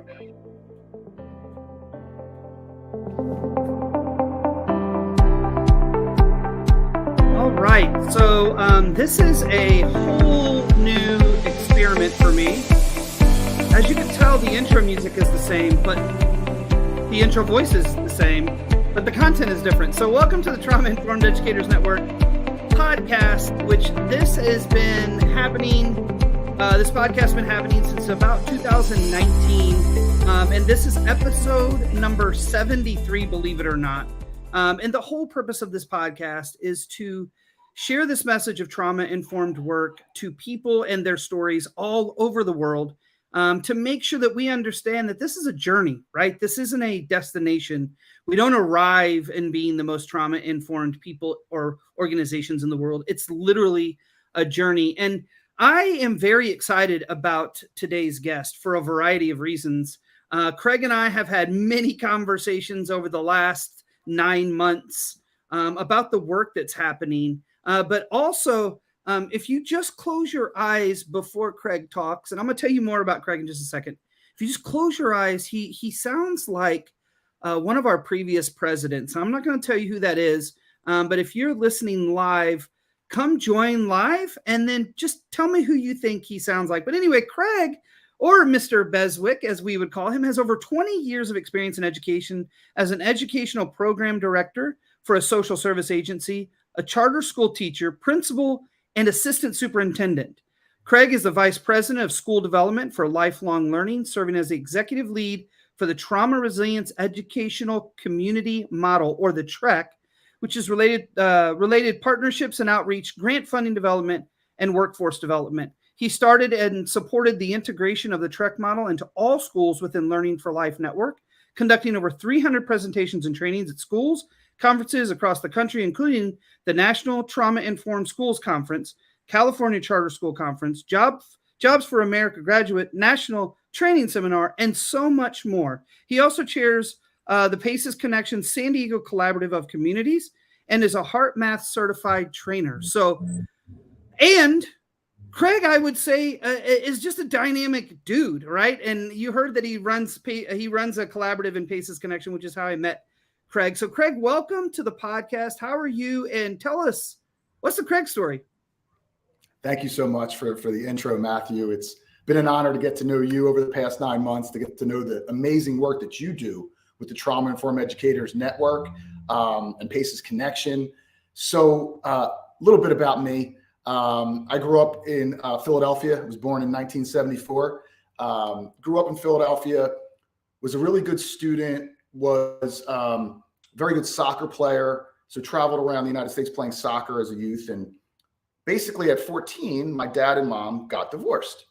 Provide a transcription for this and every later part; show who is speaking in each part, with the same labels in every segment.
Speaker 1: All right, so this is a whole new experiment for me. As you can tell, the intro music is the same, but the intro voice is the same, but the content is different. So welcome to the Trauma-Informed Educators Network podcast, which this has been happening. This podcast has been happening since about 2019, and this is episode number 73, believe it or not. And the whole purpose of this podcast is to share this message of trauma-informed work to people and their stories all over the world, to make sure that we understand that this is a journey, right? This isn't a destination. We don't arrive in being the most trauma-informed people or organizations in the world. It's literally a journey. And I am very excited about today's guest for a variety of reasons. Craig and I have had many conversations over the last 9 months about the work that's happening. But also, if you just close your eyes before Craig talks, and I'm going to tell you more about Craig in just a second. If you just close your eyes, he sounds like one of our previous presidents. I'm not going to tell you who that is, but if you're listening live, come join live and then just tell me who you think he sounds like. But anyway, Craig, or Mr. Beswick, as we would call him, has over 20 years of experience in education as an educational program director for a social service agency, a charter school teacher, principal, and assistant superintendent. Craig is the vice president of school development for lifelong learning, serving as the executive lead for the Trauma Resilience Educational Community Model, or the TREC, which is related partnerships and outreach, grant funding development, and workforce development. He started and supported the integration of the TREC model into all schools within Learn4Life Network, conducting over 300 presentations and trainings at schools, conferences across the country, including the National Trauma-Informed Schools Conference, California Charter School Conference, Jobs for America Graduate National Training Seminar, and so much more. He also chairs the PACES Connection San Diego Collaborative of Communities and is a Heart Math certified trainer. And Craig, I would say, is just a dynamic dude, right? And you heard that he runs a collaborative in PACES Connection, which is how I met Craig. So Craig, welcome to the podcast. How are you? And tell us, what's the Craig story?
Speaker 2: Thank you so much for the intro, Matthew. It's been an honor to get to know you over the past 9 months, to get to know the amazing work that you do with the Trauma-Informed Educators Network and PACES Connection. So a little bit about me. I grew up in Philadelphia. I was born in 1974. Grew up in Philadelphia, was a really good student, was a very good soccer player. So traveled around the United States playing soccer as a youth. And basically at 14, my dad and mom got divorced.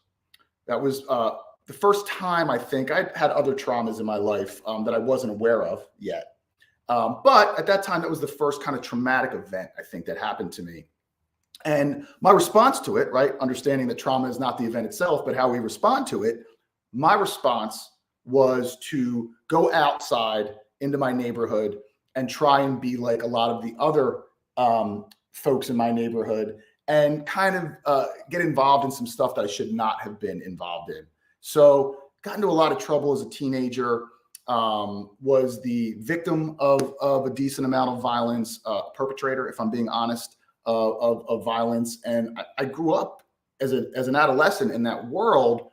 Speaker 2: That was the first time I think I'd had other traumas in my life that I wasn't aware of yet. But at that time, that was the first kind of traumatic event, I think, that happened to me. And my response to it, right, understanding that trauma is not the event itself, but how we respond to it, my response was to go outside into my neighborhood and try and be like a lot of the other folks in my neighborhood and kind of get involved in some stuff that I should not have been involved in. So got into a lot of trouble as a teenager, was the victim of a decent amount of violence, perpetrator, if I'm being honest, of violence. And I grew up as an adolescent in that world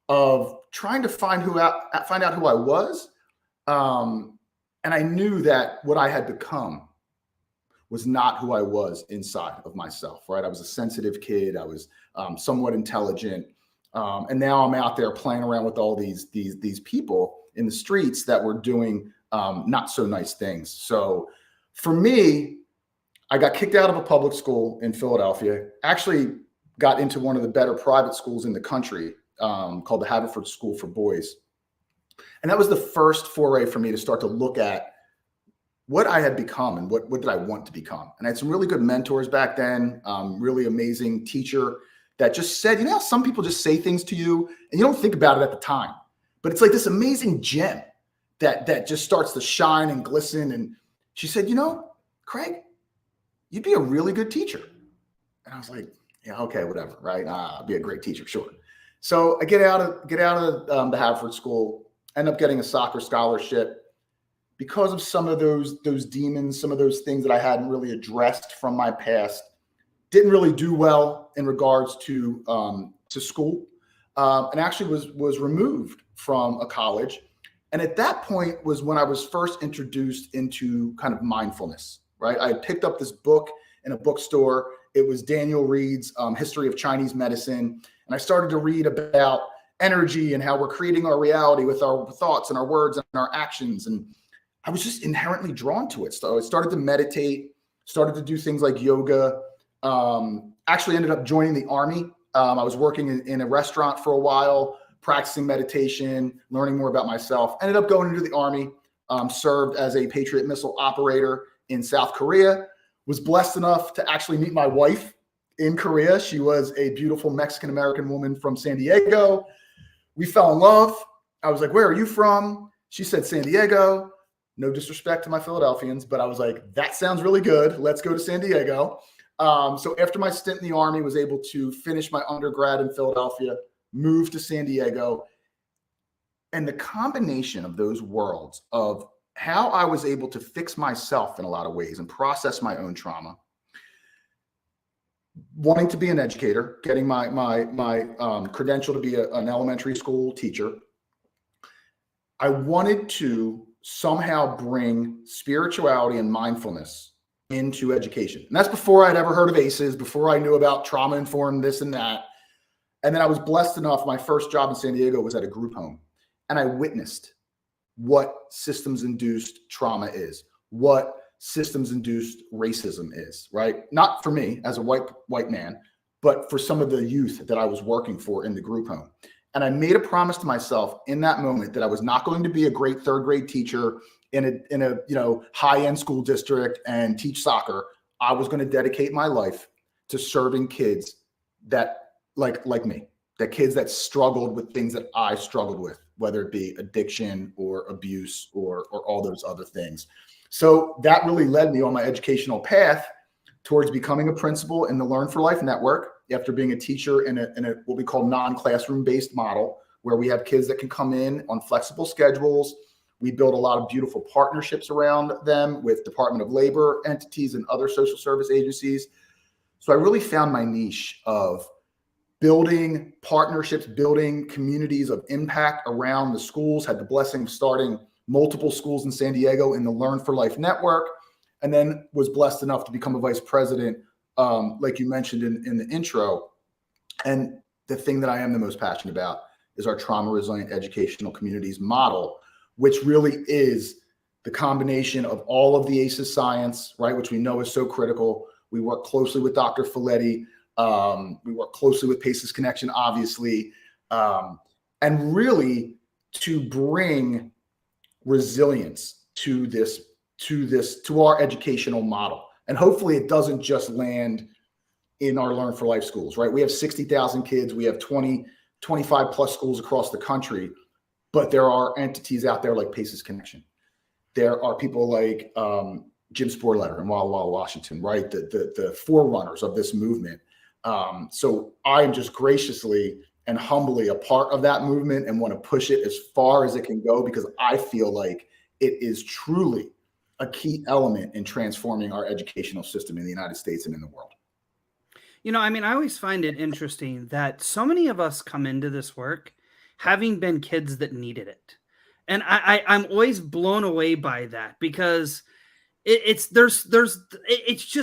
Speaker 2: of trying to find out who I was. And I knew that what I had become was not who I was inside of myself, right? I was a sensitive kid. I was somewhat intelligent. And now I'm out there playing around with all these people in the streets that were doing not so nice things. So for me, I got kicked out of a public school in Philadelphia, actually got into one of the better private schools in the country called the Haverford School for Boys. And that was the first foray for me to start to look at what I had become and what did I want to become. And I had some really good mentors back then, really amazing teacher that just said, some people just say things to you and you don't think about it at the time, but it's like this amazing gem that just starts to shine and glisten. And she said, Craig, you'd be a really good teacher. And I was like, yeah, okay, whatever, right? I'll be a great teacher, sure. So I get out of the Harvard School, end up getting a soccer scholarship because of some of those demons, some of those things that I hadn't really addressed from my past. Didn't really do well in regards to school, and actually was removed from a college. And at that point was when I was first introduced into kind of mindfulness, right? I had picked up this book in a bookstore. It was Daniel Reed's History of Chinese Medicine. And I started to read about energy and how we're creating our reality with our thoughts and our words and our actions. And I was just inherently drawn to it. So I started to meditate, started to do things like yoga, actually ended up joining the Army. I was working in a restaurant for a while, practicing meditation, learning more about myself, ended up going into the Army, served as a Patriot missile operator in South Korea, was blessed enough to actually meet my wife in Korea. She was a beautiful Mexican-American woman from San Diego. We fell in love. I was like, where are you from? She said, San Diego. No disrespect to my Philadelphians, but I was like, that sounds really good. Let's go to San Diego. So after my stint in the Army, was able to finish my undergrad in Philadelphia, move to San Diego. And the combination of those worlds of how I was able to fix myself in a lot of ways and process my own trauma, wanting to be an educator, getting my credential to be an elementary school teacher. I wanted to somehow bring spirituality and mindfulness into education. And that's before I'd ever heard of ACEs, before I knew about trauma-informed this and that. And then I was blessed enough, my first job in San Diego was at a group home. And I witnessed what systems-induced trauma is, what systems-induced racism is, right? Not for me as a white man, but for some of the youth that I was working for in the group home. And I made a promise to myself in that moment that I was not going to be a great third grade teacher in a high-end school district and teach soccer. I was going to dedicate my life to serving kids that like me, that kids that struggled with things that I struggled with, whether it be addiction or abuse or all those other things. So that really led me on my educational path towards becoming a principal in the Learn4Life Network after being a teacher in a what we call non-classroom based model, where we have kids that can come in on flexible schedules. We build a lot of beautiful partnerships around them with Department of Labor entities and other social service agencies. So I really found my niche of building partnerships, building communities of impact around the schools. Had the blessing of starting multiple schools in San Diego in the Learn4Life Network, and then was blessed enough to become a vice president, like you mentioned in the intro. And the thing that I am the most passionate about is our trauma resilient educational communities model, which really is the combination of all of the ACEs science, right, which we know is so critical. We work closely with Dr. Folletti. We work closely with Paces Connection, obviously, and really to bring resilience to our educational model. And hopefully it doesn't just land in our Learn4Life schools, right? We have 60,000 kids. We have 25 plus schools across the country, but there are entities out there like Paces Connection. There are people like Jim Sporletter in Walla Walla, Washington, right? The forerunners of this movement. So I am just graciously and humbly a part of that movement and want to push it as far as it can go, because I feel like it is truly a key element in transforming our educational system in the United States and in the world.
Speaker 1: You know, I mean, I always find it interesting that so many of us come into this work having been kids that needed it. And I'm always blown away by that, because it's just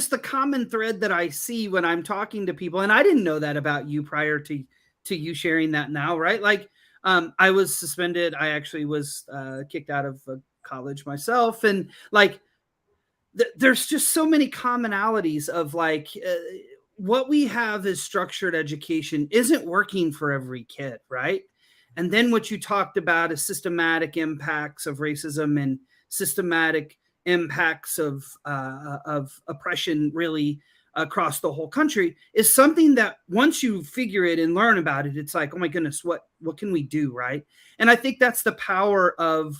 Speaker 1: the common thread that I see when I'm talking to people. And I didn't know that about you prior to you sharing that now, right? Like, I was suspended. I actually was kicked out of college myself. And like, there's just so many commonalities of like, what we have is structured education isn't working for every kid, right? And then what you talked about is systematic impacts of racism and systematic impacts of oppression really across the whole country is something that once you figure it and learn about it, it's like, oh my goodness, what can we do, right? And I think that's the power of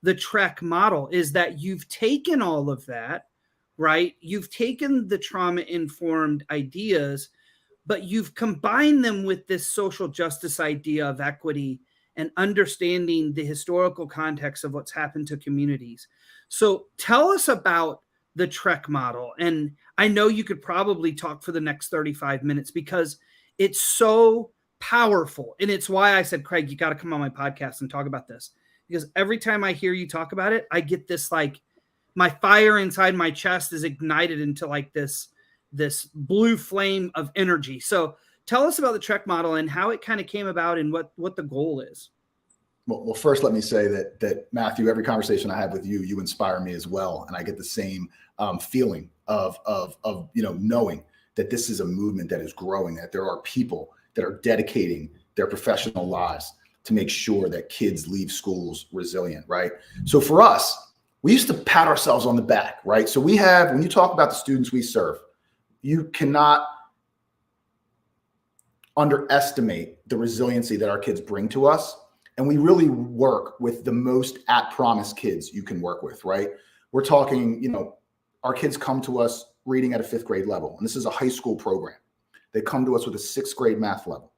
Speaker 1: the TREC model, is that you've taken all of that, right? You've taken the trauma-informed ideas, but you've combined them with this social justice idea of equity and understanding the historical context of what's happened to communities. So tell us about the TREC model. And I know you could probably talk for the next 35 minutes because it's so powerful. And it's why I said, Craig, you got to come on my podcast and talk about this. Because every time I hear you talk about it, I get this, like, my fire inside my chest is ignited into like this blue flame of energy. So tell us about the TREC model and how it kind of came about and what the goal is.
Speaker 2: Well, first, let me say that Matthew, every conversation I have with you, you inspire me as well, and I get the same feeling of knowing that this is a movement that is growing, that there are people that are dedicating their professional lives to make sure that kids leave schools resilient, right? So for us, we used to pat ourselves on the back, right? So we have, when you talk about the students we serve, you cannot underestimate the resiliency that our kids bring to us. And we really work with the most at-promise kids you can work with, right? We're talking, our kids come to us reading at a 5th grade level, and this is a high school program. They come to us with a 6th grade math level.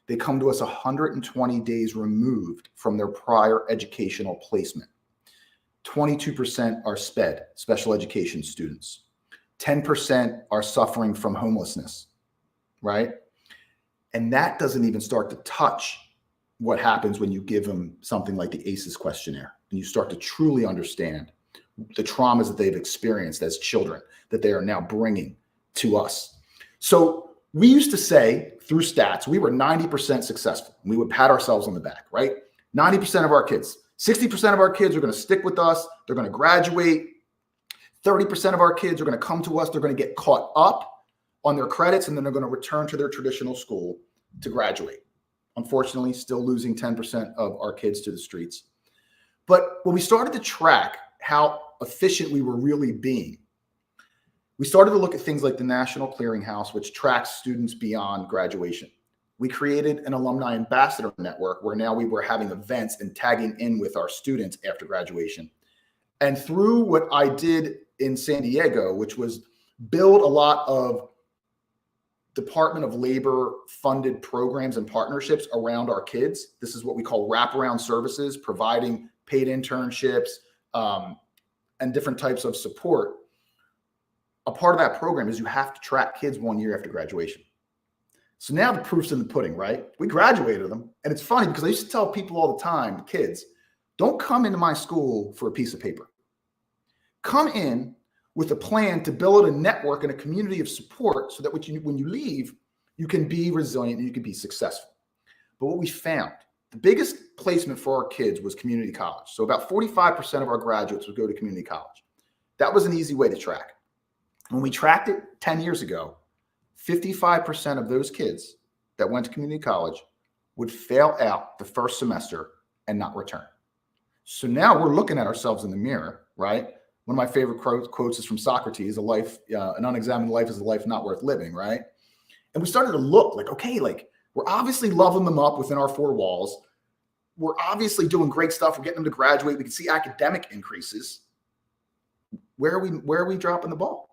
Speaker 2: They come to us 120 days removed from their prior educational placement. 22% are SPED, special education students. 10% are suffering from homelessness, right? And that doesn't even start to touch what happens when you give them something like the ACEs questionnaire and you start to truly understand the traumas that they've experienced as children that they are now bringing to us. So we used to say through stats, we were 90% successful. We would pat ourselves on the back, right? 90% of our kids, 60% of our kids are going to stick with us. They're going to graduate. 30% of our kids are going to come to us. They're going to get caught up on their credits, and then they're going to return to their traditional school to graduate. Unfortunately, still losing 10% of our kids to the streets. But when we started to track how efficient we were really being, we started to look at things like the National Clearinghouse, which tracks students beyond graduation. We created an alumni ambassador network where now we were having events and tagging in with our students after graduation. And through what I did in San Diego, which was build a lot of Department of Labor funded programs and partnerships around our kids. This is what we call wraparound services, providing paid internships and different types of support. A part of that program is you have to track kids 1 year after graduation. So now the proof's in the pudding, right? We graduated them. And it's funny because I used to tell people all the time, kids, don't come into my school for a piece of paper. Come in with a plan to build a network and a community of support so that when you leave, you can be resilient and you can be successful. But what we found, the biggest placement for our kids was community college. So about 45% of our graduates would go to community college. That was an easy way to track. When we tracked it 10 years ago, 55% of those kids that went to community college would fail out the first semester and not return. So now we're looking at ourselves in the mirror, right? One of my favorite quotes is from Socrates, an unexamined life is a life not worth living, right? And we started to look like, okay, like we're obviously loving them up within our 4 walls. We're obviously doing great stuff. We're getting them to graduate. We can see academic increases. Where are we dropping the ball?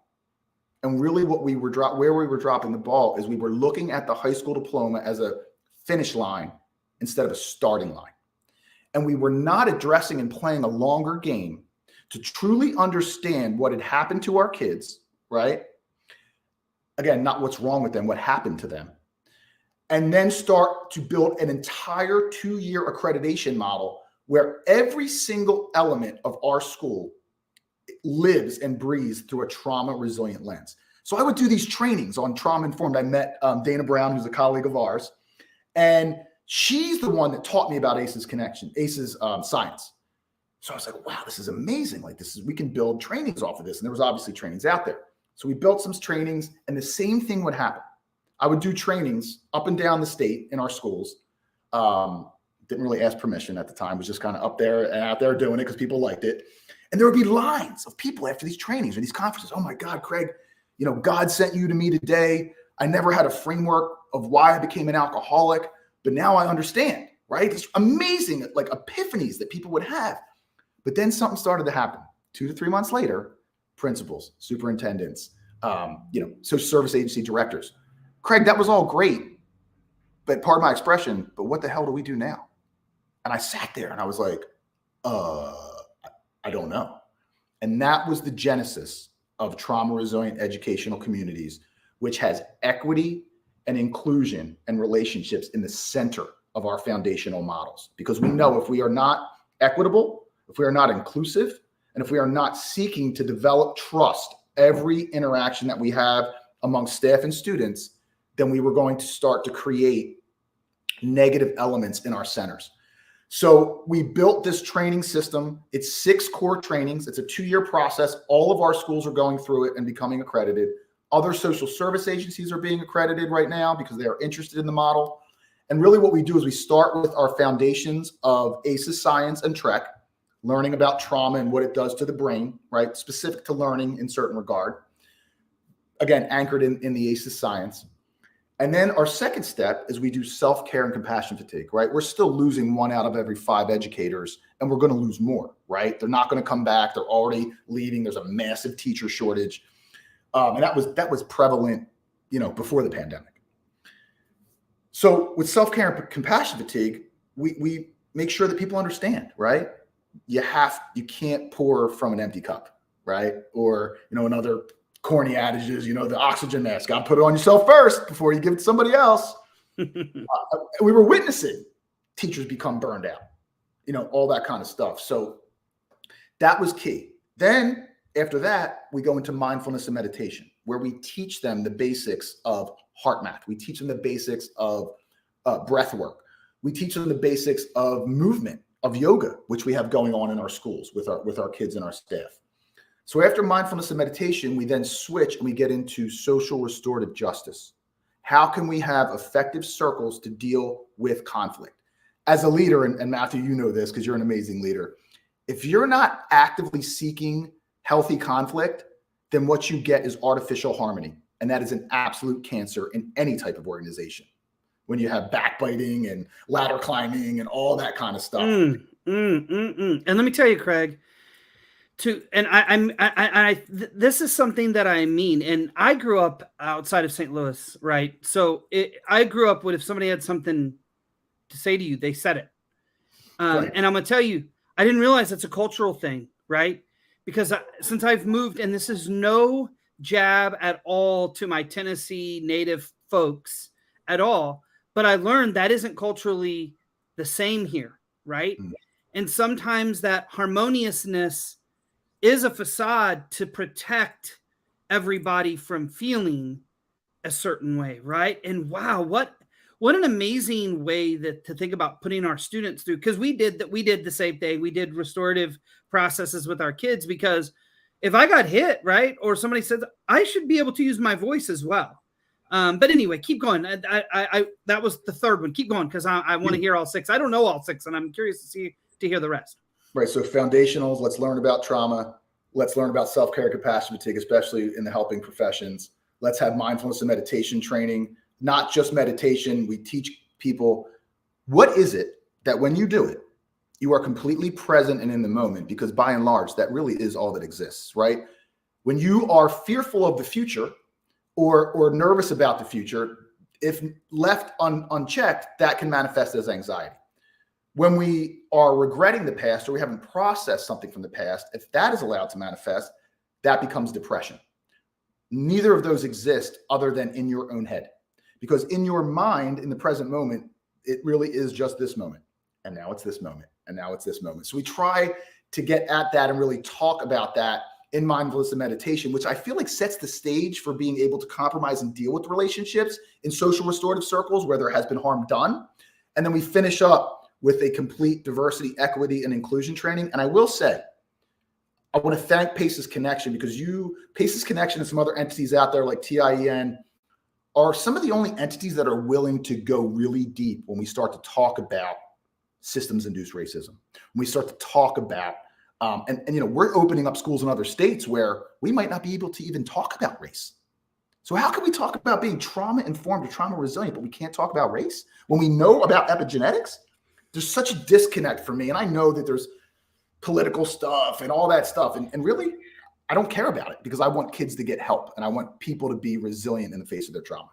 Speaker 2: And really where we were dropping the ball is we were looking at the high school diploma as a finish line instead of a starting line. And we were not addressing and playing a longer game to truly understand what had happened to our kids, right? Again, not what's wrong with them, what happened to them. And then start to build an entire 2-year accreditation model where every single element of our school lives and breathes through a trauma-resilient lens. So I would do these trainings on trauma-informed. I met Dana Brown, who's a colleague of ours, and she's the one that taught me about ACEs science. So I was like, wow, this is amazing. Like we can build trainings off of this. And there was obviously trainings out there. So we built some trainings and the same thing would happen. I would do trainings up and down the state in our schools. Didn't really ask permission at the time, was just kind of up there and out there doing it because people liked it. And there would be lines of people after these trainings or these conferences. Oh my God, Craig, God sent you to me today. I never had a framework of why I became an alcoholic, but now I understand, right? It's amazing, like epiphanies that people would have. But then something started to happen. 2 to 3 months later, principals, superintendents, social service agency directors, Craig, that was all great, but pardon my expression, but what the hell do we do now? And I sat there and I was like, I don't know. And that was the genesis of trauma resilient educational communities, which has equity and inclusion and relationships in the center of our foundational models. Because we know if we are not equitable, if we are not inclusive, and if we are not seeking to develop trust every interaction that we have among staff and students, then we were going to start to create negative elements in our centers. So we built this training system. It's 6 core trainings. It's a 2-year process. All of our schools are going through it and becoming accredited. Other social service agencies are being accredited right now because they are interested in the model. And really what we do is we start with our foundations of ACEs science and TREC, learning about trauma and what it does to the brain, right? Specific to learning in certain regard. Again, anchored in the ACEs science. And then our second step is we do self-care and compassion fatigue, right? We're still losing 1 out of every 5 educators, and we're going to lose more, right? They're not going to come back. They're already leaving. There's a massive teacher shortage. And that was prevalent, before the pandemic. So with self-care and compassion fatigue, we make sure that people understand, right? You can't pour from an empty cup, right? Or, another corny adages, the oxygen mask, got to put it on yourself first before you give it to somebody else. We were witnessing teachers become burned out, all that kind of stuff. So that was key. Then after that, we go into mindfulness and meditation, where we teach them the basics of heart math. We teach them the basics of breath work. We teach them the basics of movement, of yoga, which we have going on in our schools with our kids and our staff. So after mindfulness and meditation, we then switch and we get into social restorative justice. How can we have effective circles to deal with conflict? As a leader, and Matthew, you know this because you're an amazing leader, if you're not actively seeking healthy conflict, then what you get is artificial harmony. And that is an absolute cancer in any type of organization. When you have backbiting and ladder climbing and all that kind of stuff.
Speaker 1: And let me tell you, Craig, this is something that I mean, and I grew up outside of St. Louis, right? So I grew up with, if somebody had something to say to you, they said it. Right. And I'm going to tell you, I didn't realize it's a cultural thing, right? Because since I've moved, and this is no jab at all to my Tennessee native folks at all, but I learned that isn't culturally the same here, right? Mm. And sometimes that harmoniousness is a facade to protect everybody from feeling a certain way, right? And wow, what an amazing way to think about putting our students through, because we did the same thing. We did restorative processes with our kids, because if I got hit, right, or somebody said, I should be able to use my voice as well. But anyway, keep going. I that was the third one. Keep going, because I want to hear all 6. I don't know all 6, and I'm curious to hear the rest.
Speaker 2: Right. So foundationals, let's learn about trauma. Let's learn about self-care, compassion fatigue, especially in the helping professions. Let's have mindfulness and meditation training, not just meditation. We teach people, what is it that when you do it, you are completely present and in the moment, because by and large, that really is all that exists, right? When you are fearful of the future or nervous about the future, if left unchecked, that can manifest as anxiety. When we are regretting the past or we haven't processed something from the past, if that is allowed to manifest, that becomes depression. Neither of those exist other than in your own head, because in your mind, in the present moment, it really is just this moment. And now it's this moment. And now it's this moment. So we try to get at that and really talk about that in mindfulness and meditation, which I feel like sets the stage for being able to compromise and deal with relationships in social restorative circles where there has been harm done. And then we finish up with a complete diversity, equity, and inclusion training. And I will say, I want to thank Paces Connection, because Paces Connection and some other entities out there like TIEN are some of the only entities that are willing to go really deep when we start to talk about systems-induced racism. When we start to talk about, we're opening up schools in other states where we might not be able to even talk about race. So how can we talk about being trauma-informed or trauma-resilient, but we can't talk about race? When we know about epigenetics, there's such a disconnect for me. And I know that there's political stuff and all that stuff. And really, I don't care about it, because I want kids to get help and I want people to be resilient in the face of their trauma.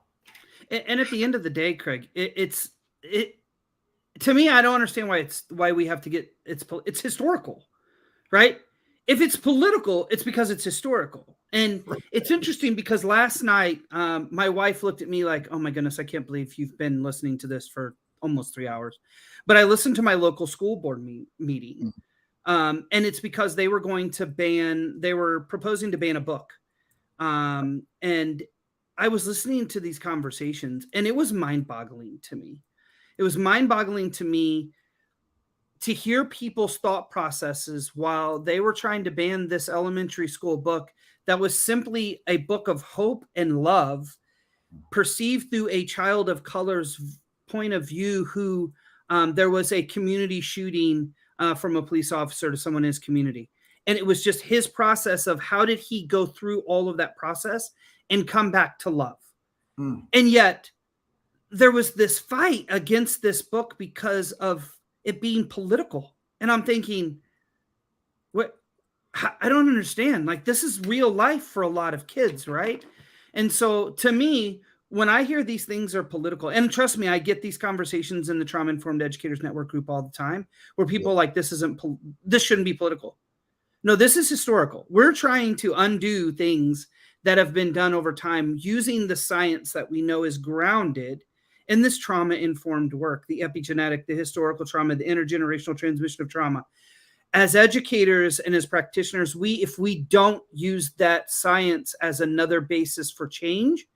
Speaker 1: And at the end of the day, Craig, it's to me, I don't understand why we have to get it's historical, right? If it's political, it's because it's historical. And it's interesting because last night, my wife looked at me like, oh my goodness, I can't believe you've been listening to this for almost 3 hours. But I listened to my local school board meeting. And it's because they were proposing to ban a book. And I was listening to these conversations, and it was mind-boggling to me. It was mind-boggling to me to hear people's thought processes while they were trying to ban this elementary school book that was simply a book of hope and love perceived through a child of color's point of view who there was a community shooting from a police officer to someone in his community. And it was just his process of how did he go through all of that process and come back to love. And yet there was this fight against this book because of it being political. And I'm thinking, what? I don't understand. Like, this is real life for a lot of kids, right? And so to me, when I hear these things are political, and trust me, I get these conversations in the Trauma Informed Educators Network group all the time where people are like, this shouldn't be political. No, this is historical. We're trying to undo things that have been done over time using the science that we know is grounded in this trauma-informed work, the epigenetic, the historical trauma, the intergenerational transmission of trauma. As educators and as practitioners, if we don't use that science as another basis for change,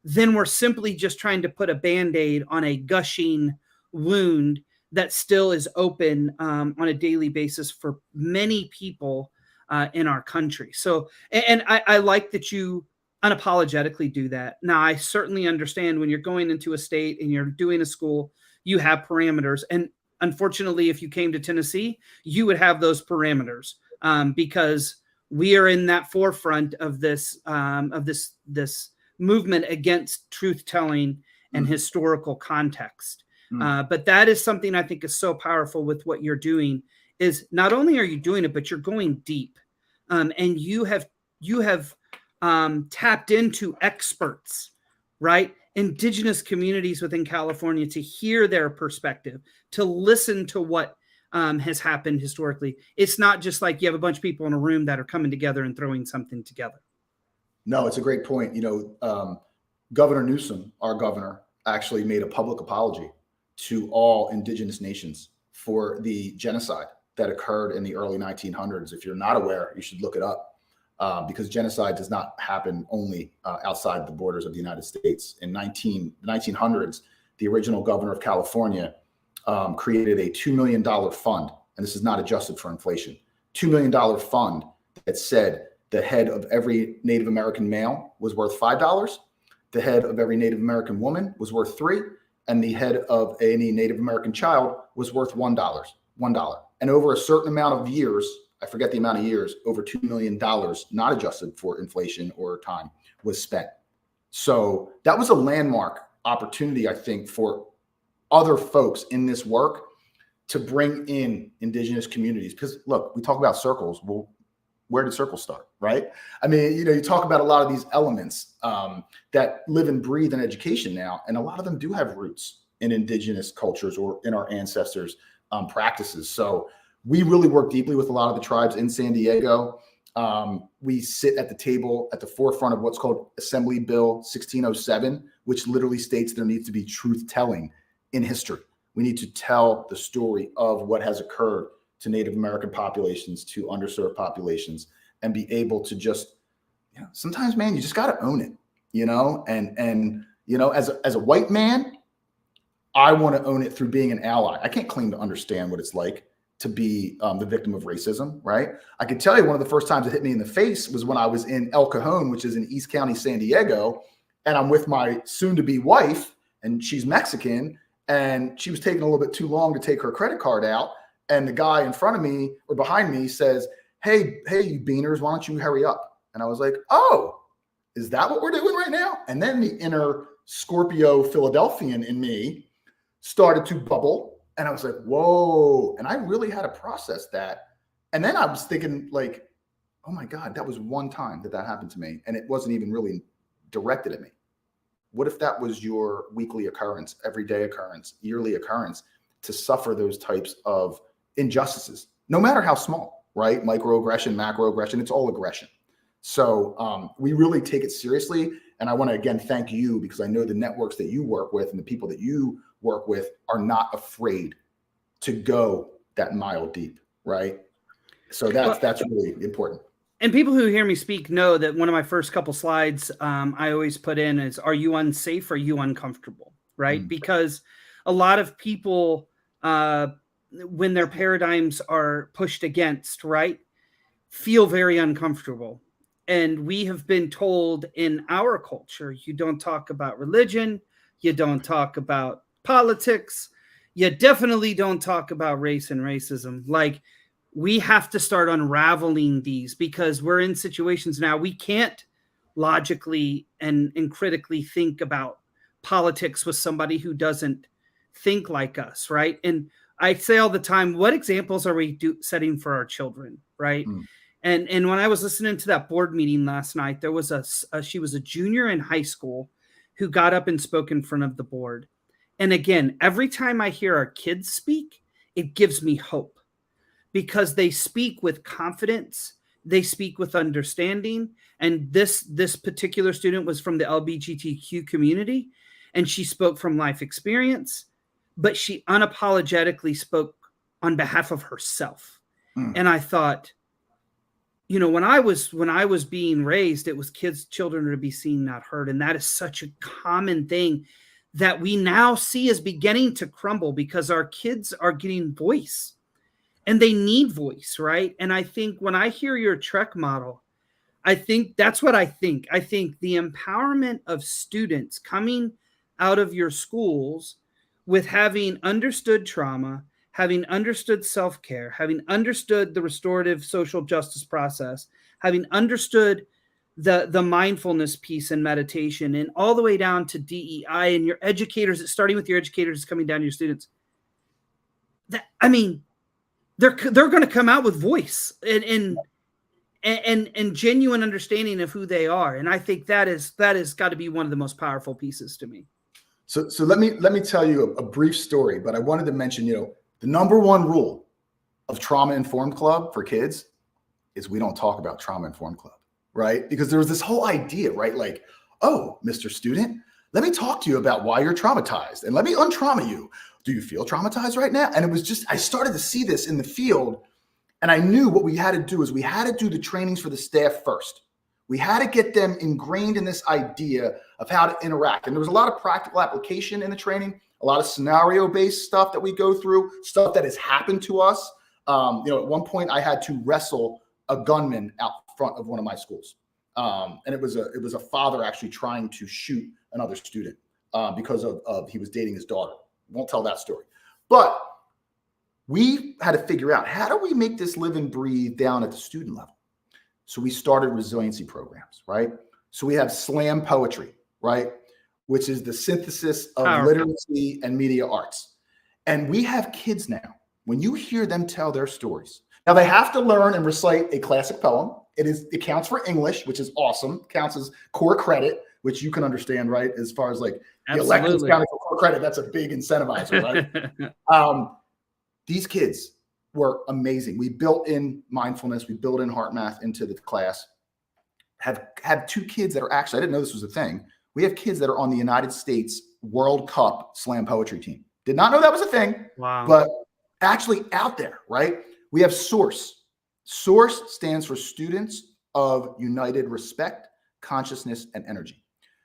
Speaker 1: then we're simply just trying to put a Band-Aid on a gushing wound that still is open on a daily basis for many people in our country. So, and I like that you unapologetically do that. Now, I certainly understand when you're going into a state and you're doing a school, you have parameters. And unfortunately, if you came to Tennessee, you would have those parameters because we are in that forefront of this movement against truth-telling and historical context. But that is something I think is so powerful with what you're doing is not only are you doing it, but you're going deep. And you have tapped into experts, right? Indigenous communities within California to hear their perspective, to listen to what has happened historically. It's not just like you have a bunch of people in a room that are coming together and throwing something together.
Speaker 2: No, it's a great point. Governor Newsom, our governor, actually made a public apology to all indigenous nations for the genocide that occurred in the early 1900s. If you're not aware, you should look it up because genocide does not happen only outside the borders of the United States. In the 1900s, the original governor of California created a $2 million fund, and this is not adjusted for inflation, $2 million fund that said the head of every Native American male was worth $5, the head of every Native American woman was worth $3, and the head of any Native American child was worth $1. And over a certain amount of years, I forget the amount of years, over $2 million, not adjusted for inflation or time, was spent. So that was a landmark opportunity, I think, for other folks in this work to bring in indigenous communities. Because look, we talk about circles. Well, where did circles start, right? I mean, you talk about a lot of these elements that live and breathe in education now, and a lot of them do have roots in indigenous cultures or in our ancestors' practices. So we really work deeply with a lot of the tribes in San Diego. We sit at the table at the forefront of what's called Assembly Bill 1607, which literally states there needs to be truth-telling in history. We need to tell the story of what has occurred to Native American populations, to underserved populations, and be able to just, sometimes, man, you just got to own it, and as a white man, I want to own it through being an ally. I can't claim to understand what it's like to be the victim of racism, right? I can tell you one of the first times it hit me in the face was when I was in El Cajon, which is in East County, San Diego, and I'm with my soon-to-be wife, and she's Mexican, and she was taking a little bit too long to take her credit card out. And the guy in front of me or behind me says, hey, you beaners, why don't you hurry up? And I was like, oh, is that what we're doing right now? And then the inner Scorpio Philadelphian in me started to bubble. And I was like, whoa. And I really had to process that. And then I was thinking like, oh my God, that was one time that happened to me. And it wasn't even really directed at me. What if that was your weekly occurrence, everyday occurrence, yearly occurrence, to suffer those types of injustices, no matter how small, right? Microaggression, macroaggression, it's all aggression. So we really take it seriously. And I want to, again, thank you, because I know the networks that you work with and the people that you work with are not afraid to go that mile deep, right? So that's really important.
Speaker 1: And people who hear me speak know that one of my first couple slides I always put in is, are you unsafe? Are you uncomfortable? Right? Because a lot of people, when their paradigms are pushed against, right, feel very uncomfortable. And we have been told in our culture, you don't talk about religion, you don't talk about politics, you definitely don't talk about race and racism. Like, we have to start unraveling these, because we're in situations now we can't logically and critically think about politics with somebody who doesn't think like us, right? And I say all the time, what examples are we setting for our children, right? And when I was listening to that board meeting last night, there was she was a junior in high school who got up and spoke in front of the board. And again, every time I hear our kids speak, it gives me hope, because they speak with confidence, they speak with understanding. And this particular student was from the LGBTQ community, and she spoke from life experience, but she unapologetically spoke on behalf of herself. And I thought, you know, when I was being raised, it was children are to be seen, not heard. And that is such a common thing that we now see is beginning to crumble, because our kids are getting voice. And they need voice, right? And I think when I hear your TREC model, I think that's what I think. I think the empowerment of students coming out of your schools with having understood trauma, having understood self-care, having understood the restorative social justice process, having understood the mindfulness piece and meditation, and all the way down to DEI, and your educators, starting with your educators coming down to your students. They're going to come out with voice and genuine understanding of who they are. And I think that is got to be one of the most powerful pieces to me.
Speaker 2: So let me tell you a brief story, but I wanted to mention, the number one rule of Trauma Informed Club for kids is we don't talk about Trauma Informed Club, right? Because there was this whole idea, right? Like, oh, Mr. Student, let me talk to you about why you're traumatized, and let me untrauma you. Do you feel traumatized right now? And it was just, I started to see this in the field, and I knew what we had to do is we had to do the trainings for the staff first. We had to get them ingrained in this idea of how to interact. And there was a lot of practical application in the training, a lot of scenario-based stuff that we go through, stuff that has happened to us. At one point I had to wrestle a gunman out front of one of my schools. And it was a father actually trying to shoot another student because of he was dating his daughter. Won't tell that story. But we had to figure out, how do we make this live and breathe down at the student level? So we started resiliency programs, right? So we have slam poetry, right? Which is the synthesis of literacy and media arts. And we have kids now, when you hear them tell their stories, now they have to learn and recite a classic poem. It counts for English, which is awesome, counts as core credit, which you can understand, right? As far as like the electives counting for core credit, that's a big incentivizer, right? These kids were amazing. We built in mindfulness, we built in heart math into the class. Have two kids that are actually, I didn't know this was a thing. We have kids that are on the United States World Cup slam poetry team. Did not know that was a thing. Wow. But actually out there, right? We have SOURCE. SOURCE stands for Students of United Respect, Consciousness, and Energy.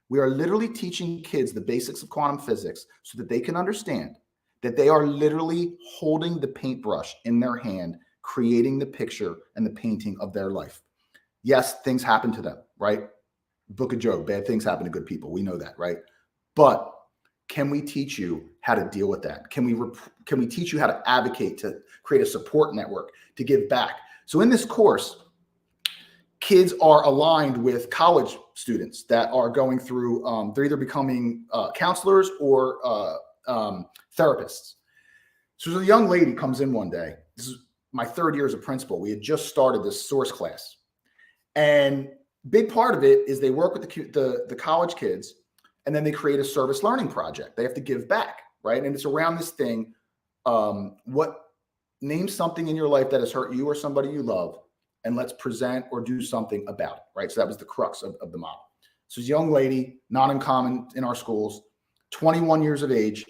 Speaker 2: We are literally teaching kids the basics of quantum physics so that they can understand that they are literally holding the paintbrush in their hand, creating the picture and the painting of their life. Yes, things happen to them, right? Book of Job, bad things happen to good people. We know that, right? But can we teach you how to deal with that? Can we teach you how to advocate, to create a support network, to give back? So in this course, kids are aligned with college students that are going through, they're either becoming counselors or therapists. So a young lady comes in one day. This is my third year as a principal. We had just started this SOURCE class. And big part of it is they work with the college kids, And then they create a service learning project. They have to give back, right? And it's around this thing. Name something in your life that has hurt you or somebody you love, and let's present or do something about it, right? So that was the crux of the model. So this young lady, not uncommon in our schools, 21 years of age.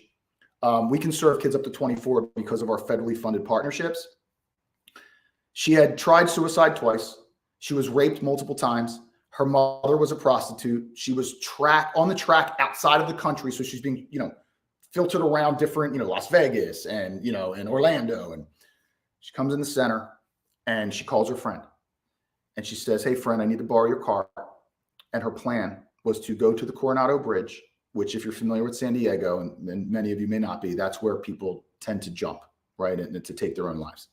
Speaker 2: We can serve kids up to 24 because of our federally funded partnerships. She had tried suicide twice. She was raped multiple times. Her mother was a prostitute. She was on the track outside of the country. So she's being, filtered around different, Las Vegas and, and Orlando. And she comes in the center and she calls her friend and she says, "Hey friend, I need to borrow your car." And her plan was to go to the Coronado Bridge, which if you're familiar with San Diego, and many of you may not be, that's where people tend to jump, right? And to take their own lives.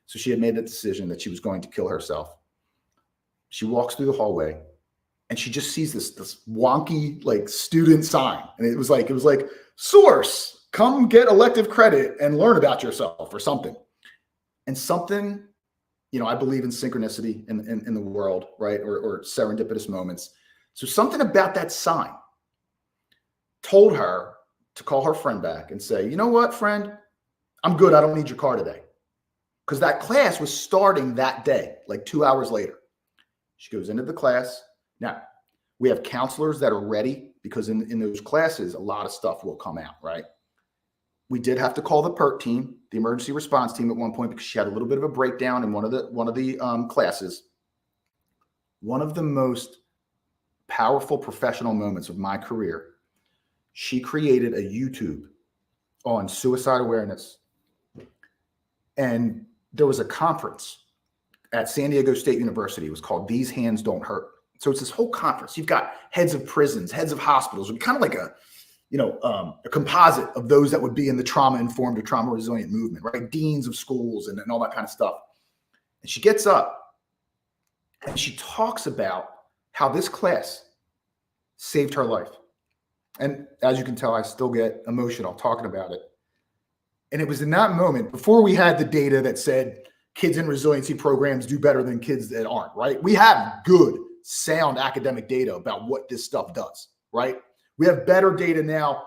Speaker 2: So she had made the decision that she was going to kill herself. She walks through the hallway and she just sees this wonky like student sign. And it was like, "Source, come get elective credit and learn about yourself," or something. And something, I believe in synchronicity in the world, right? Or serendipitous moments. So something about that sign told her to call her friend back and say, "You know what, friend? I'm good. I don't need your car today." Because that class was starting that day, like 2 hours later. She goes into the class. Now, we have counselors that are ready because in those classes, a lot of stuff will come out, right? We did have to call the PERT team, the emergency response team, at one point because she had a little bit of a breakdown in one of the classes. One of the most powerful professional moments of my career, she created a YouTube on suicide awareness. And there was a conference at San Diego State University. It was called These Hands Don't Hurt. So it's this whole conference. You've got heads of prisons, heads of hospitals, kind of like a composite of those that would be in the trauma-informed or trauma-resilient movement, right? Deans of schools and all that kind of stuff. And she gets up and she talks about how this class saved her life. And as you can tell, I still get emotional talking about it. And it was in that moment, before we had the data that said kids in resiliency programs do better than kids that aren't, right? We have good, sound academic data about what this stuff does, right? We have better data now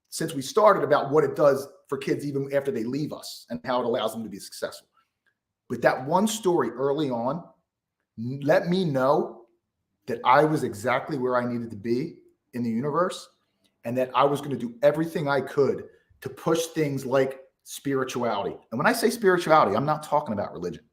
Speaker 2: since we started about what it does for kids even after they leave us and how it allows them to be successful. But that one story early on let me know that I was exactly where I needed to be in the universe and that I was going to do everything I could to push things like spirituality. And when I say spirituality, I'm not talking about religion.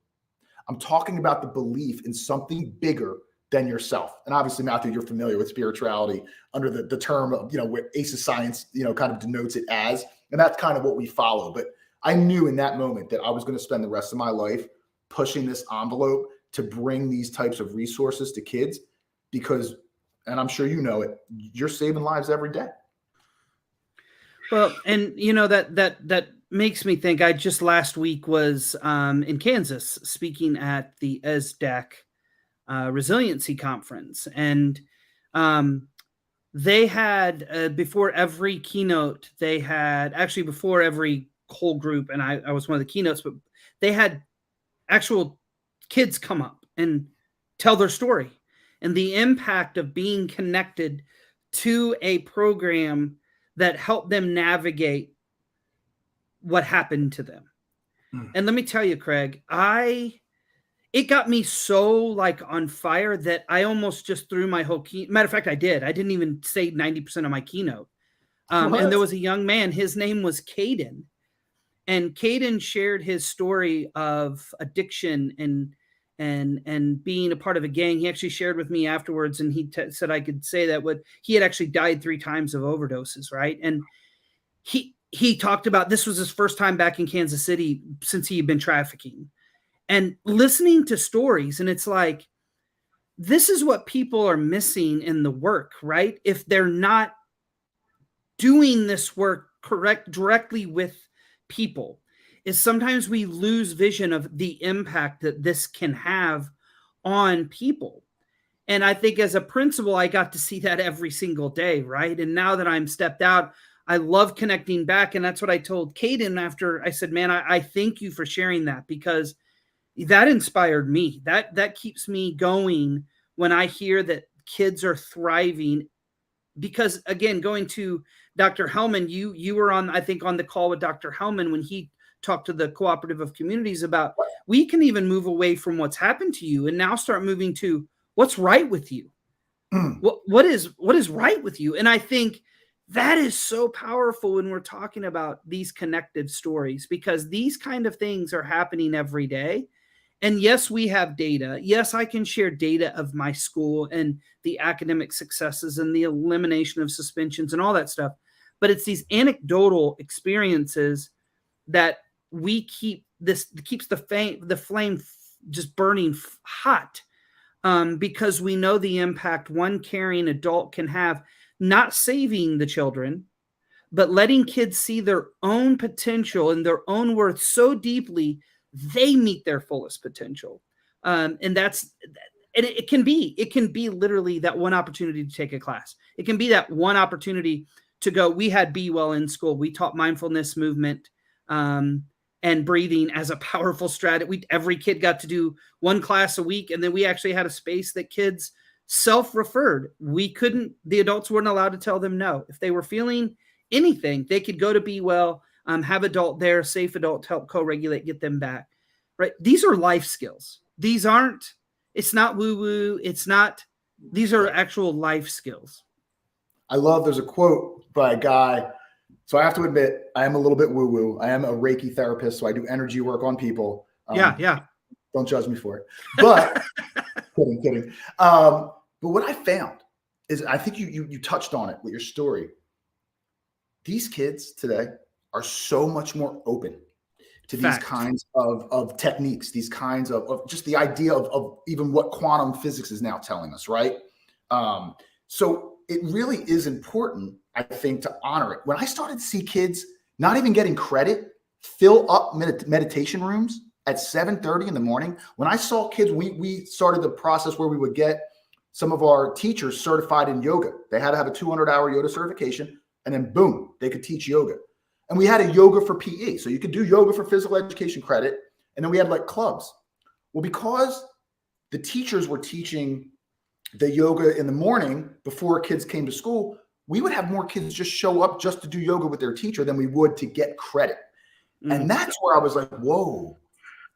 Speaker 2: I'm talking about the belief in something bigger than yourself. And obviously, Matthew, you're familiar with spirituality under the term of, where ACE of Science, kind of denotes it as, and that's kind of what we follow. But I knew in that moment that I was going to spend the rest of my life pushing this envelope to bring these types of resources to kids because, and I'm sure you know it, you're saving lives every day.
Speaker 1: Well, and that makes me think. I just last week was in Kansas speaking at the ESDAC resiliency conference, and they had before every keynote, they had actually before every whole group, and I was one of the keynotes, but they had actual kids come up and tell their story and the impact of being connected to a program that helped them navigate what happened to them. And let me tell you, Craig, it got me so on fire that I almost just threw my whole matter of fact, I didn't even say 90% of my keynote. And there was a young man, his name was Caden, and Caden shared his story of addiction and being a part of a gang. He actually shared with me afterwards, and he said I could say that he had actually died 3 times of overdoses. Right. And he talked about, this was his first time back in Kansas City since he had been trafficking. And listening to stories, and it's like, this is what people are missing in the work, right? If they're not doing this work directly with people, is sometimes we lose vision of the impact that this can have on people. And I think as a principal, I got to see that every single day, right? And now that I'm stepped out, I love connecting back. And that's what I told Caden after I said, man, I thank you for sharing that, because that inspired me. That keeps me going when I hear that kids are thriving because again, going to Dr. Hellman, you were on, I think, on the call with Dr. Hellman when he talked to the Cooperative of Communities about, we can even move away from what's happened to you and now start moving to what's right with you. What is right with you? And I think that is so powerful when we're talking about these connective stories, because these kind of things are happening every day. And yes, we have data. Yes, I can share data of my school and the academic successes and the elimination of suspensions and all that stuff. But it's these anecdotal experiences that we keeps the flame just burning hot, because we know the impact one caring adult can have, not saving the children, but letting kids see their own potential and their own worth so deeply they meet their fullest potential. And it can be literally that one opportunity to take a class. It can be that one opportunity to go. We had Be Well in school. We taught mindfulness, movement, and breathing as a powerful strategy. Every kid got to do one class a week. And then we actually had a space that kids self-referred. The adults weren't allowed to tell them no. If they were feeling anything, they could go to Be Well, have adult there, safe adult to help co-regulate, get them back, right? These are life skills. It's not woo-woo. These are actual life skills.
Speaker 2: I love, there's a quote by a guy. So I have to admit, I am a little bit woo-woo. I am a Reiki therapist, so I do energy work on people.
Speaker 1: Yeah.
Speaker 2: Don't judge me for it. But kidding. But what I found is, I think you touched on it with your story. These kids today are so much more open to these kinds of techniques, these kinds of just the idea of even what quantum physics is now telling us, right? So it really is important, I think, to honor it. When I started to see kids not even getting credit fill up meditation rooms at 7:30 in the morning, when I saw kids, we started the process where we would get some of our teachers certified in yoga. They had to have a 200-hour yoga certification, and then boom, they could teach yoga. And we had a yoga for PE. So you could do yoga for physical education credit. And then we had like clubs. Well, because the teachers were teaching the yoga in the morning before kids came to school, we would have more kids just show up just to do yoga with their teacher than we would to get credit. And that's where I was like, whoa,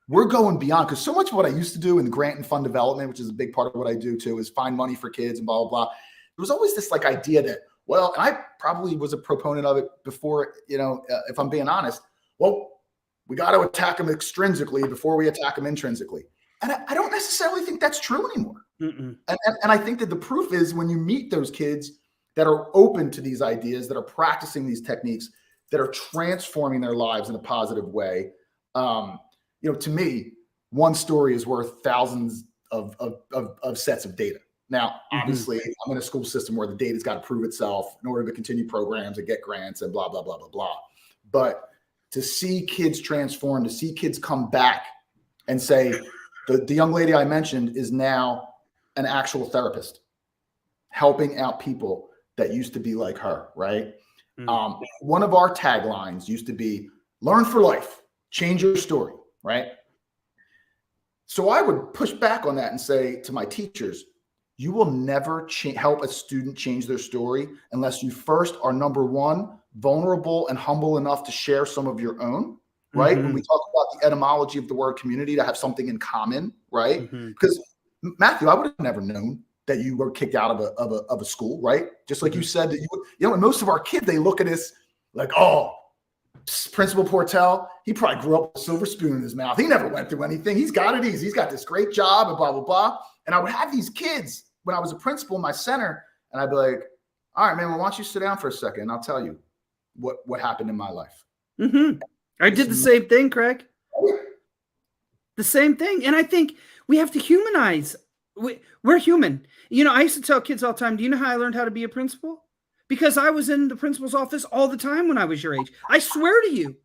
Speaker 2: we're going beyond. Because so much of what I used to do in grant and fund development, which is a big part of what I do too, is find money for kids and blah, blah, blah. There was always this like idea that, well, and I probably was a proponent of it before, if I'm being honest, well, we got to attack them extrinsically before we attack them intrinsically. And I don't necessarily think that's true anymore. And I think that the proof is when you meet those kids that are open to these ideas, that are practicing these techniques, that are transforming their lives in a positive way. To me, one story is worth thousands of sets of data. Now, obviously, I'm in a school system where the data's got to prove itself in order to continue programs and get grants and blah, blah, blah, blah, blah. But to see kids transform, to see kids come back and say, the young lady I mentioned is now an actual therapist, helping out people that used to be like her, right? One of our taglines used to be, Learn for Life, change your story, right? So I would push back on that and say to my teachers, you will never help a student change their story unless you first are, number one, vulnerable and humble enough to share some of your own, right? When we talk about the etymology of the word community, to have something in common, right? Because Matthew, I would have never known that you were kicked out of a school, right? Just like you said that and most of our kids, they look at us like, oh, Principal Portell, he probably grew up with a silver spoon in his mouth. He never went through anything. He's got it easy. He's got this great job and blah, blah, blah. And I would have these kids when I was a principal in my center, and I'd be like, all right, man, well, why don't you sit down for a second and I'll tell you what happened in my life.
Speaker 1: I did the same thing, Craig. The same thing. And I think we have to humanize. We're human. I used to tell kids all the time, do you know how I learned how to be a principal? Because I was in the principal's office all the time when I was your age. I swear to you.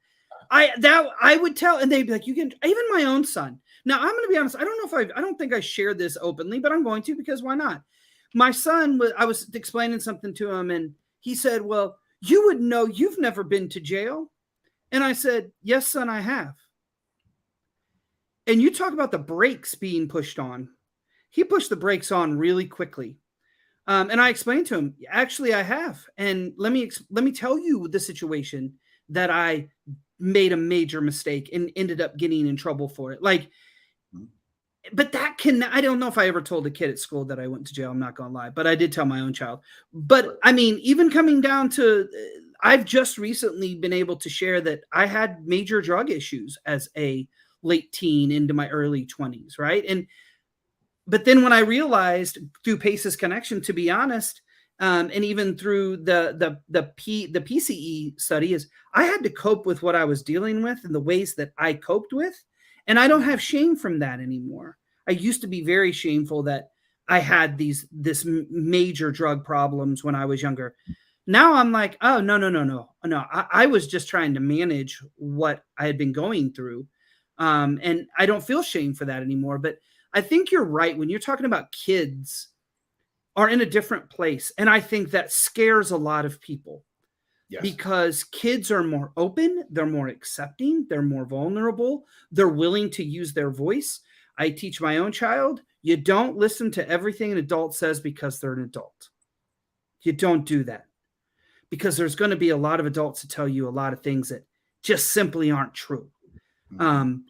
Speaker 1: I would tell, and they'd be like, you can, even my own son. Now, I'm going to be honest. I don't think I shared this openly, but I'm going to, because why not? My son, I was explaining something to him, and he said, well, you would know, you've never been to jail. And I said, yes, son, I have. And you talk about the brakes being pushed on. He pushed the brakes on really quickly. And I explained to him, actually, I have. And let me tell you the situation that I made a major mistake and ended up getting in trouble for it. Like, but I don't know if I ever told a kid at school that I went to jail. I'm not going to lie, but I did tell my own child. But I mean, even coming down to, I've just recently been able to share that I had major drug issues as a late teen into my early 20s. Right. But then when I realized through Pace's connection, to be honest, and even through the PCE study, is I had to cope with what I was dealing with and the ways that I coped with. And I don't have shame from that anymore. I used to be very shameful that I had this major drug problems when I was younger. Now I'm like, oh, no. I was just trying to manage what I had been going through. And I don't feel shame for that anymore. But I think you're right. When you're talking about kids are in a different place. And I think that scares a lot of people. Yes. Because kids are more open, they're more accepting, they're more vulnerable, they're willing to use their voice. I teach my own child, you don't listen to everything an adult says because they're an adult. You don't do that. Because there's going to be a lot of adults to tell you a lot of things that just simply aren't true. Mm-hmm.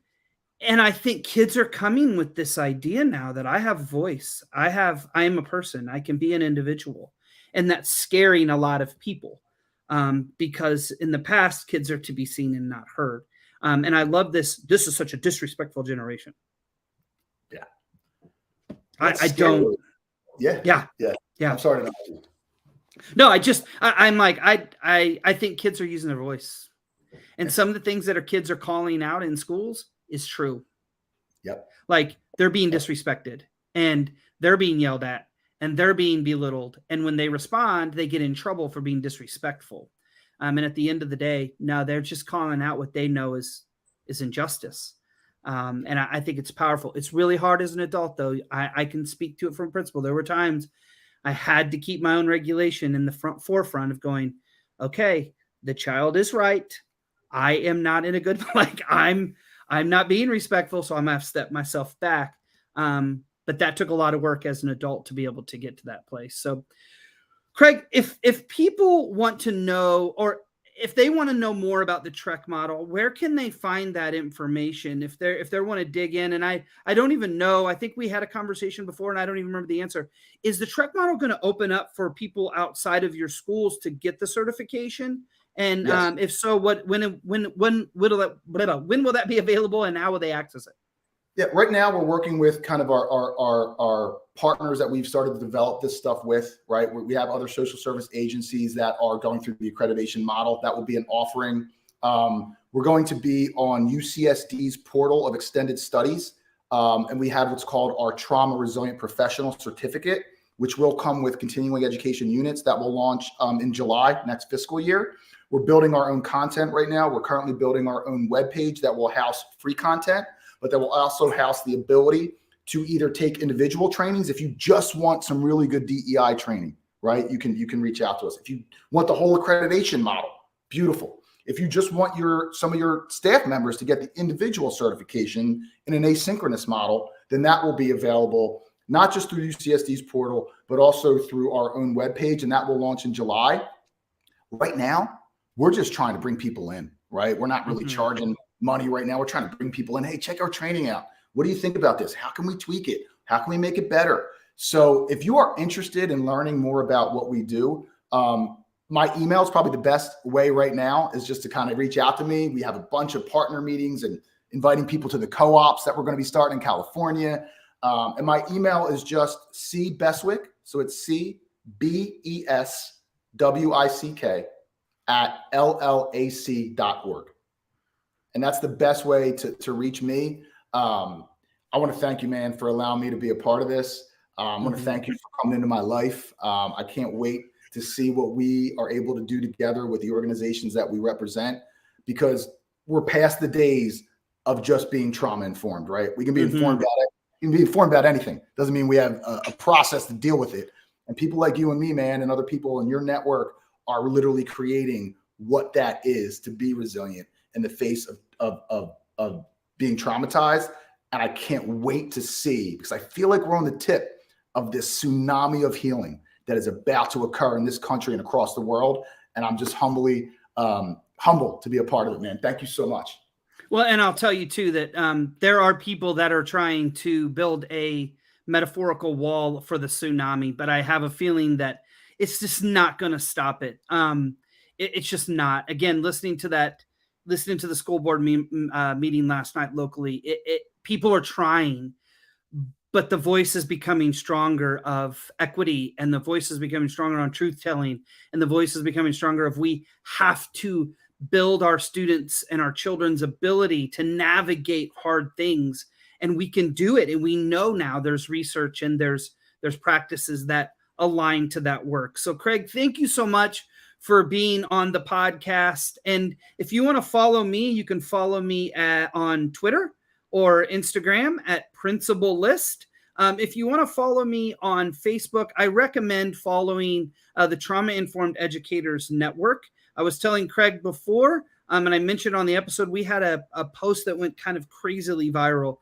Speaker 1: And I think kids are coming with this idea now that I have a voice. I am a person. I can be an individual. And that's scaring a lot of people. Because in the past, kids are to be seen and not heard. And I love this. This is such a disrespectful generation.
Speaker 2: Yeah.
Speaker 1: I don't.
Speaker 2: Yeah. I'm sorry to not do.
Speaker 1: No, I'm like, I think kids are using their voice. And some of the things that kids are calling out in schools is true.
Speaker 2: Yep.
Speaker 1: Like they're being disrespected and they're being yelled at. And they're being belittled. And when they respond, they get in trouble for being disrespectful. And at the end of the day, no, they're just calling out what they know is injustice. And I think it's powerful. It's really hard as an adult, though. I can speak to it from principle. There were times I had to keep my own regulation in the forefront of going, okay, the child is right. I am not in a good, I'm not being respectful. So I'm going to have to step myself back. But that took a lot of work as an adult to be able to get to that place. So, Craig, if people want to know, or if they want to know more about the TREC model, where can they find that information? If they want to dig in, and I don't even know, I think we had a conversation before, and I don't even remember the answer. Is the TREC model going to open up for people outside of your schools to get the certification? And yes. If so, when will that be available, and how will they access it?
Speaker 2: Yeah, right now we're working with kind of our partners that we've started to develop this stuff with, right? We have other social service agencies that are going through the accreditation model. That will be an offering. We're going to be on UCSD's portal of extended studies. And we have what's called our Trauma Resilient Professional Certificate, which will come with continuing education units that will launch in July next fiscal year. We're building our own content right now. We're currently building our own webpage that will house free content, but that will also house the ability to either take individual trainings. If you just want some really good DEI training, right? You can reach out to us. If you want the whole accreditation model, beautiful. If you just want some of your staff members to get the individual certification in an asynchronous model, then that will be available not just through UCSD's portal, but also through our own webpage, and that will launch in July. Right now, we're just trying to bring people in, right? We're not really charging money right now. We're trying to bring people in. Hey, check our training out. What do you think about this? How can we tweak it? How can we make it better? So if you are interested in learning more about what we do, my email is probably the best way right now, is just to kind of reach out to me. We have a bunch of partner meetings and inviting people to the co-ops that we're going to be starting in California. And my email is just cbeswick. So it's cbeswick@llac.org. And that's the best way to reach me. I want to thank you, man, for allowing me to be a part of this. I want to thank you for coming into my life. I can't wait to see what we are able to do together with the organizations that we represent, because we're past the days of just being trauma informed, right? We can be informed about it. You can be informed about anything. Doesn't mean we have a process to deal with it. And people like you and me, man, and other people in your network are literally creating what that is to be resilient in the face of being traumatized. And I can't wait to see, because I feel like we're on the tip of this tsunami of healing that is about to occur in this country and across the world. And I'm just humbly humbled to be a part of it, man. Thank you so much.
Speaker 1: Well, and I'll tell you too that there are people that are trying to build a metaphorical wall for the tsunami, but I have a feeling that it's just not going to stop it. It's just not. Again, listening to the school board meeting last night locally, people are trying, but the voice is becoming stronger of equity, and the voice is becoming stronger on truth telling, and the voice is becoming stronger of we have to build our students and our children's ability to navigate hard things, and we can do it. And we know now there's research and there's practices that align to that work. So Craig, thank you so much for being on the podcast. And if you want to follow me, you can follow me on Twitter or Instagram at Principal List. If you want to follow me on Facebook, I recommend following the Trauma Informed Educators Network. I was telling Craig before, and I mentioned on the episode, we had a post that went kind of crazily viral.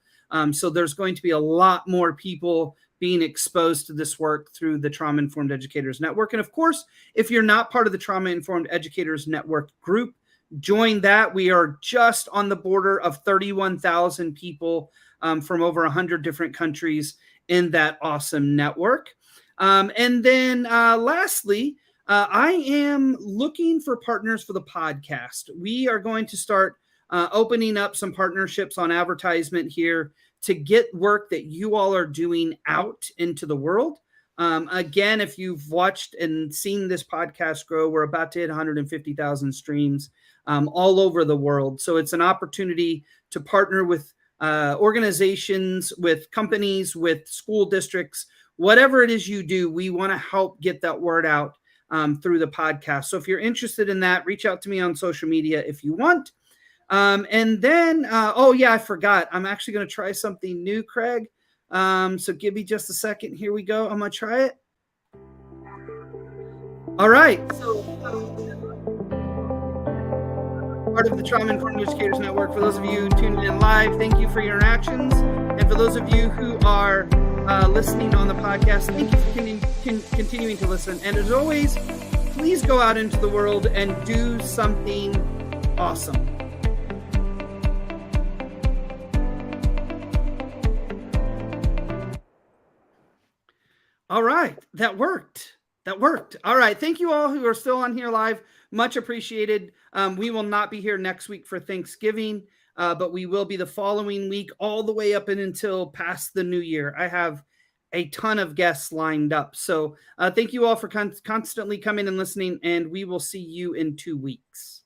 Speaker 1: So there's going to be a lot more people being exposed to this work through the Trauma Informed Educators Network. And of course, if you're not part of the Trauma Informed Educators Network group, join that. We are just on the border of 31,000 people from over 100 different countries in that awesome network. And then lastly, I am looking for partners for the podcast. We are going to start opening up some partnerships on advertisement here to get work that you all are doing out into the world. Again, if you've watched and seen this podcast grow, we're about to hit 150,000 streams all over the world. So it's an opportunity to partner with organizations, with companies, with school districts, whatever it is you do. We want to help get that word out through the podcast. So if you're interested in that, reach out to me on social media if you want. And then, oh yeah, I forgot. I'm actually going to try something new, Craig. So give me just a second. Here we go. I'm going to try it. All right. So part of the Trauma Informed Educators Network. For those of you tuning in live, thank you for your interactions. And for those of you who are listening on the podcast, thank you for continuing to listen. And as always, please go out into the world and do something awesome. All right. That worked. All right. Thank you all who are still on here live. Much appreciated. We will not be here next week for Thanksgiving, but we will be the following week all the way up and until past the new year. I have a ton of guests lined up. So thank you all for constantly coming and listening, and we will see you in 2 weeks.